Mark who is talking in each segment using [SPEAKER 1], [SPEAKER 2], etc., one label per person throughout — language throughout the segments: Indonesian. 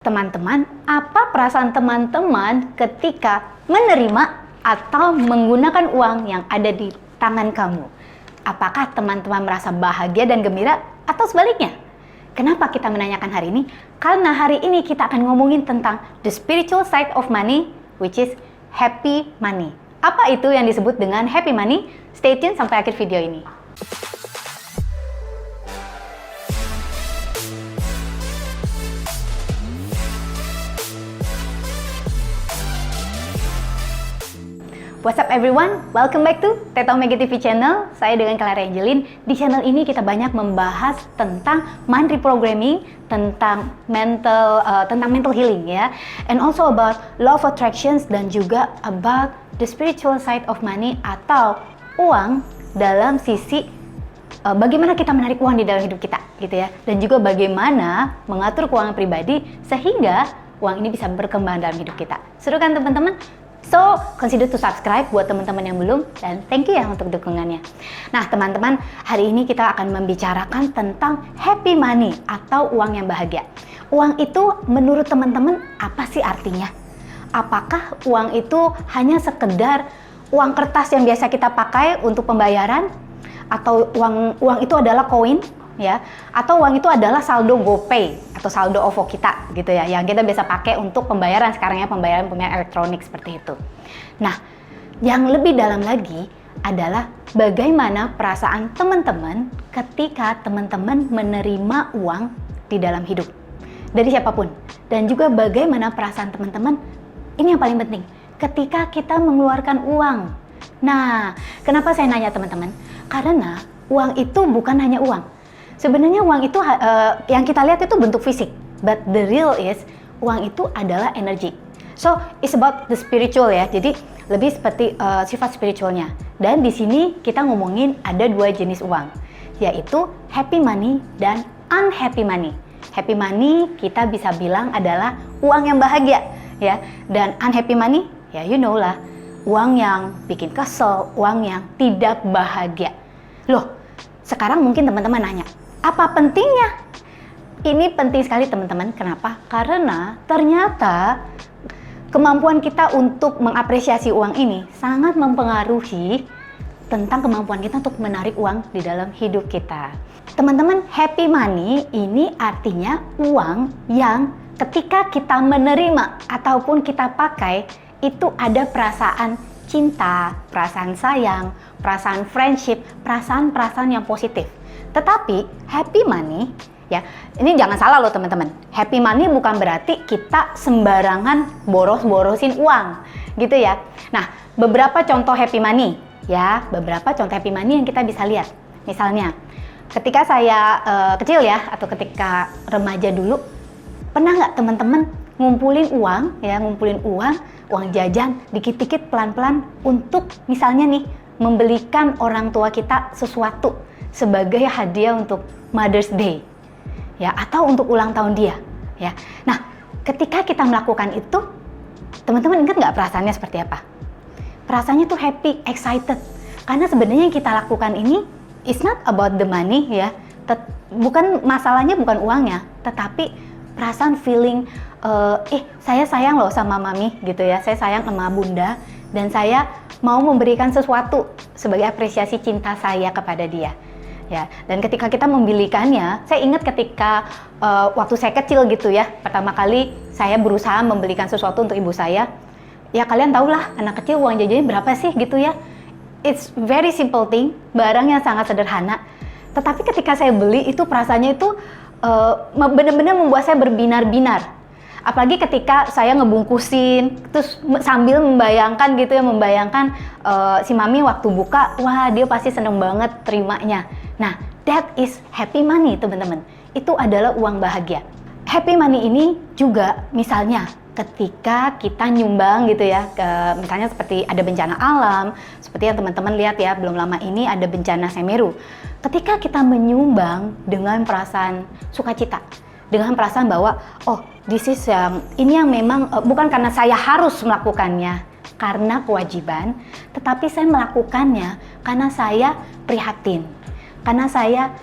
[SPEAKER 1] Teman-teman, apa perasaan teman-teman ketika menerima atau menggunakan uang yang ada di tangan kamu? Apakah teman-teman merasa bahagia dan gembira atau sebaliknya? Kenapa kita menanyakan hari ini? Karena hari ini kita akan ngomongin tentang the spiritual side of money, which is happy money. Apa itu yang disebut dengan happy money? Stay tune sampai akhir video ini. What's up everyone? Welcome back to Teta Omega TV channel. Saya dengan Clara Angelin. Di channel ini kita banyak membahas tentang mind reprogramming, tentang mental healing ya, and also about law of attractions dan juga about the spiritual side of money atau uang dalam sisi bagaimana kita menarik uang di dalam hidup kita gitu ya, dan juga bagaimana mengatur keuangan pribadi sehingga uang ini bisa berkembang dalam hidup kita. Seru kan teman-teman? So, consider to subscribe buat teman-teman yang belum, dan thank you ya untuk dukungannya. Nah teman-teman, hari ini kita akan membicarakan tentang happy money atau uang yang bahagia. Uang itu menurut teman-teman apa sih artinya? Apakah uang itu hanya sekedar uang kertas yang biasa kita pakai untuk pembayaran? Atau uang itu adalah koin? Ya, atau uang itu adalah saldo GoPay atau saldo OVO kita gitu ya, yang kita biasa pakai untuk pembayaran sekarang ya, pembayaran elektronik seperti itu. Nah, yang lebih dalam lagi adalah bagaimana perasaan teman-teman ketika teman-teman menerima uang di dalam hidup dari siapapun, dan juga bagaimana perasaan teman-teman, ini yang paling penting, ketika kita mengeluarkan uang. Nah, kenapa saya nanya teman-teman? Karena uang itu bukan hanya uang. Sebenarnya uang itu yang kita lihat itu bentuk fisik, but the real is uang itu adalah energi. So it's about the spiritual ya. Jadi lebih seperti sifat spiritualnya. Dan di sini kita ngomongin ada dua jenis uang, yaitu happy money dan unhappy money. Happy money kita bisa bilang adalah uang yang bahagia ya, dan unhappy money ya you know lah, uang yang bikin kesel, uang yang tidak bahagia. Loh, sekarang mungkin teman-teman nanya, apa pentingnya? Ini penting sekali teman-teman. Kenapa? Karena ternyata kemampuan kita untuk mengapresiasi uang ini sangat mempengaruhi tentang kemampuan kita untuk menarik uang di dalam hidup kita. Teman-teman, happy money ini artinya uang yang ketika kita menerima ataupun kita pakai itu ada perasaan cinta, perasaan sayang, perasaan friendship, perasaan-perasaan yang positif. Tetapi happy money ya, ini jangan salah loh teman-teman. Happy money bukan berarti kita sembarangan boros-borosin uang gitu ya. Nah, beberapa contoh happy money ya, beberapa contoh happy money yang kita bisa lihat. Misalnya, ketika saya kecil ya, atau ketika remaja dulu, pernah nggak teman-teman ngumpulin uang jajan dikit-dikit pelan-pelan untuk misalnya nih membelikan orang tua kita sesuatu sebagai hadiah untuk Mother's Day ya, atau untuk ulang tahun dia ya. Nah, ketika kita melakukan itu, teman-teman ingat nggak perasaannya seperti apa? Perasaannya tuh happy, excited, karena sebenarnya yang kita lakukan ini it's not about the money ya, bukan masalahnya, bukan uangnya, tetapi perasaan feeling saya sayang loh sama mami gitu ya, saya sayang sama bunda, dan saya mau memberikan sesuatu sebagai apresiasi cinta saya kepada dia ya. Dan ketika kita membelikannya, saya ingat ketika waktu saya kecil gitu ya, pertama kali saya berusaha membelikan sesuatu untuk ibu saya. Ya kalian tahulah, anak kecil uang jajannya berapa sih gitu ya. It's very simple thing, barang yang sangat sederhana. Tetapi ketika saya beli itu perasaannya itu benar-benar membuat saya berbinar-binar. Apalagi ketika saya ngebungkusin, terus sambil membayangkan gitu ya, si mami waktu buka, wah dia pasti seneng banget terimanya. Nah, that is happy money teman-teman. Itu adalah uang bahagia. Happy money ini juga misalnya ketika kita nyumbang gitu ya, misalnya seperti ada bencana alam, seperti yang teman-teman lihat ya, belum lama ini ada bencana Semeru. Ketika kita menyumbang dengan perasaan sukacita, dengan perasaan bahwa oh ini yang memang bukan karena saya harus melakukannya karena kewajiban, tetapi saya melakukannya karena saya prihatin, karena saya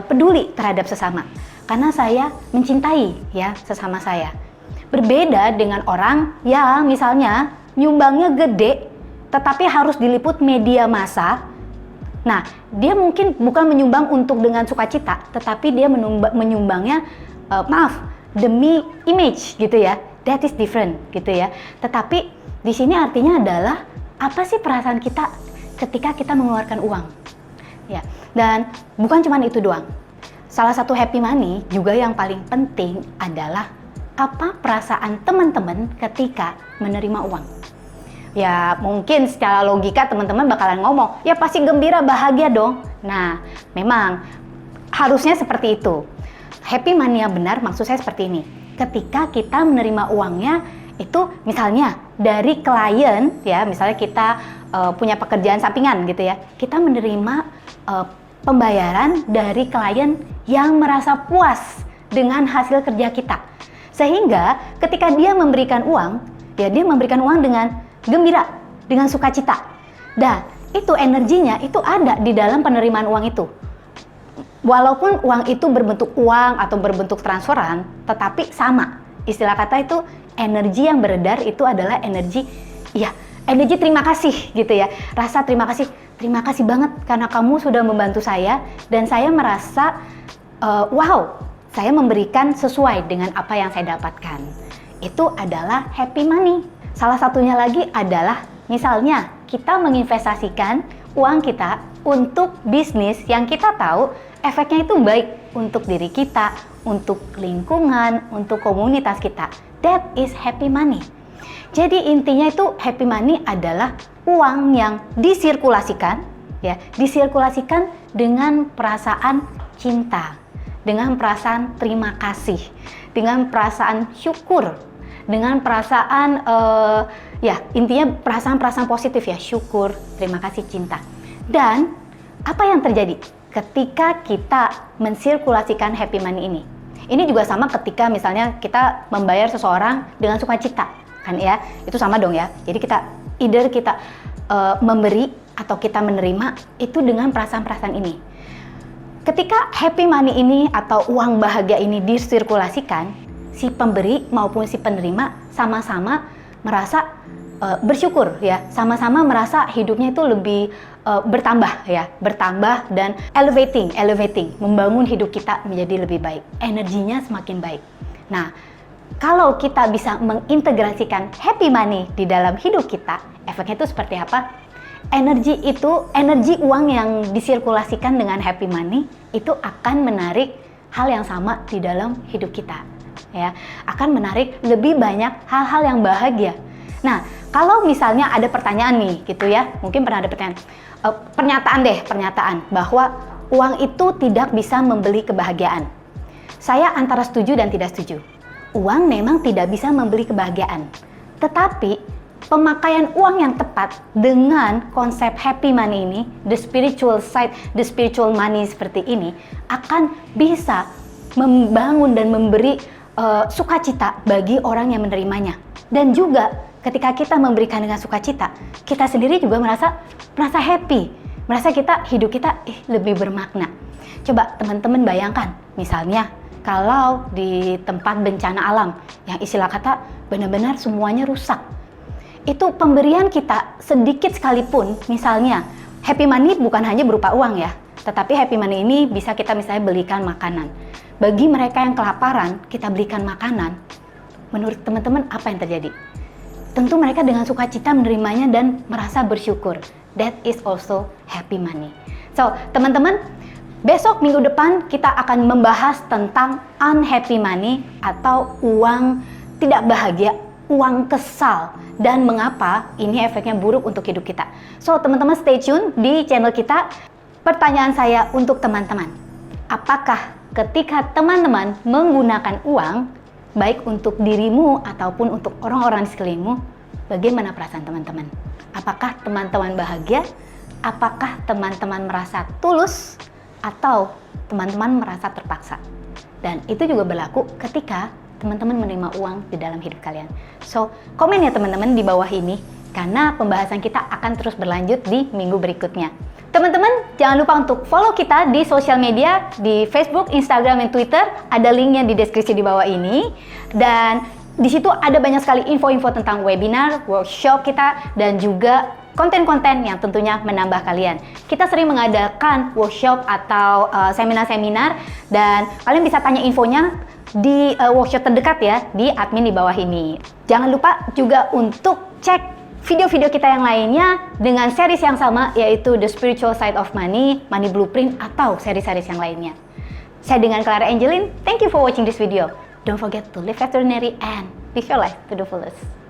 [SPEAKER 1] peduli terhadap sesama, karena saya mencintai ya sesama saya. Berbeda dengan orang yang misalnya nyumbangnya gede, tetapi harus diliput media massa. Nah, dia mungkin bukan menyumbang untuk dengan sukacita, tetapi dia menyumbangnya, demi image gitu ya. That is different gitu ya. Tetapi di sini artinya adalah apa sih perasaan kita ketika kita mengeluarkan uang? Ya, dan bukan cuma itu doang. Salah satu happy money juga yang paling penting adalah apa perasaan teman-teman ketika menerima uang. Ya mungkin secara logika teman-teman bakalan ngomong, ya pasti gembira, bahagia dong. Nah memang harusnya seperti itu. Happy money yang benar maksud saya seperti ini. Ketika kita menerima uangnya itu misalnya dari klien, ya misalnya kita punya pekerjaan sampingan gitu ya, kita menerima pembayaran dari klien yang merasa puas dengan hasil kerja kita. Sehingga ketika dia memberikan uang, ya dia memberikan uang dengan gembira, dengan sukacita. Dan itu energinya itu ada di dalam penerimaan uang itu. Walaupun uang itu berbentuk uang atau berbentuk transferan, tetapi sama. Istilah kata itu energi yang beredar itu adalah energi, ya energi terima kasih gitu ya. Rasa terima kasih banget karena kamu sudah membantu saya dan saya merasa wow, saya memberikan sesuai dengan apa yang saya dapatkan. Itu adalah happy money. Salah satunya lagi adalah misalnya kita menginvestasikan uang kita untuk bisnis yang kita tahu efeknya itu baik untuk diri kita, untuk lingkungan, untuk komunitas kita. That is happy money. Jadi intinya itu happy money adalah uang yang disirkulasikan, ya, disirkulasikan dengan perasaan cinta, dengan perasaan terima kasih, dengan perasaan syukur, dengan perasaan ya intinya perasaan-perasaan positif ya, syukur, terima kasih, cinta. Dan apa yang terjadi ketika kita mensirkulasikan happy money ini? Ini juga sama ketika misalnya kita membayar seseorang dengan sukacita, kan ya, itu sama dong ya. Jadi kita either kita memberi atau kita menerima itu dengan perasaan-perasaan ini. Ketika happy money ini atau uang bahagia ini disirkulasikan, si pemberi maupun si penerima sama-sama merasa bersyukur ya, sama-sama merasa hidupnya itu lebih bertambah ya, bertambah dan elevating, membangun hidup kita menjadi lebih baik, energinya semakin baik. Nah, kalau kita bisa mengintegrasikan happy money di dalam hidup kita, efeknya itu seperti apa? Energi uang yang disirkulasikan dengan happy money itu akan menarik hal yang sama di dalam hidup kita, ya, akan menarik lebih banyak hal-hal yang bahagia. Nah, kalau misalnya ada pertanyaan nih, gitu ya, mungkin pernah ada pernyataan bahwa uang itu tidak bisa membeli kebahagiaan. Saya antara setuju dan tidak setuju. Uang memang tidak bisa membeli kebahagiaan, tetapi pemakaian uang yang tepat dengan konsep happy money ini, the spiritual side, the spiritual money seperti ini, akan bisa membangun dan memberi sukacita bagi orang yang menerimanya. Dan juga ketika kita memberikan dengan sukacita, kita sendiri juga merasa happy, merasa hidup kita lebih bermakna. Coba teman-teman bayangkan, misalnya kalau di tempat bencana alam yang istilah kata benar-benar semuanya rusak, itu pemberian kita sedikit sekalipun, misalnya happy money bukan hanya berupa uang ya, tetapi happy money ini bisa kita misalnya belikan makanan. Bagi mereka yang kelaparan, kita belikan makanan. Menurut teman-teman apa yang terjadi? Tentu mereka dengan sukacita menerimanya dan merasa bersyukur. That is also happy money. So, teman-teman, besok minggu depan kita akan membahas tentang unhappy money atau uang tidak bahagia, uang kesal, dan mengapa ini efeknya buruk untuk hidup kita. So, teman-teman stay tune di channel kita. Pertanyaan saya untuk teman-teman, apakah ketika teman-teman menggunakan uang, baik untuk dirimu ataupun untuk orang-orang di sekelilingmu, bagaimana perasaan teman-teman? Apakah teman-teman bahagia? Apakah teman-teman merasa tulus? Atau teman-teman merasa terpaksa? Dan itu juga berlaku ketika teman-teman menerima uang di dalam hidup kalian. So, komen ya teman-teman di bawah ini, karena pembahasan kita akan terus berlanjut di minggu berikutnya. Teman-teman, jangan lupa untuk follow kita di sosial media, di Facebook, Instagram, dan Twitter. Ada linknya di deskripsi di bawah ini. Dan Di situ ada banyak sekali info-info tentang webinar, workshop kita, dan juga konten-konten yang tentunya menambah kalian. Kita sering mengadakan workshop atau seminar-seminar, dan kalian bisa tanya infonya di workshop terdekat ya, di admin di bawah ini. Jangan lupa juga untuk cek video-video kita yang lainnya dengan series yang sama, yaitu The Spiritual Side of Money, Money Blueprint, atau seri-series yang lainnya. Saya dengan Clara Angeline, thank you for watching this video. Don't forget to live extraordinary and live your life to the fullest.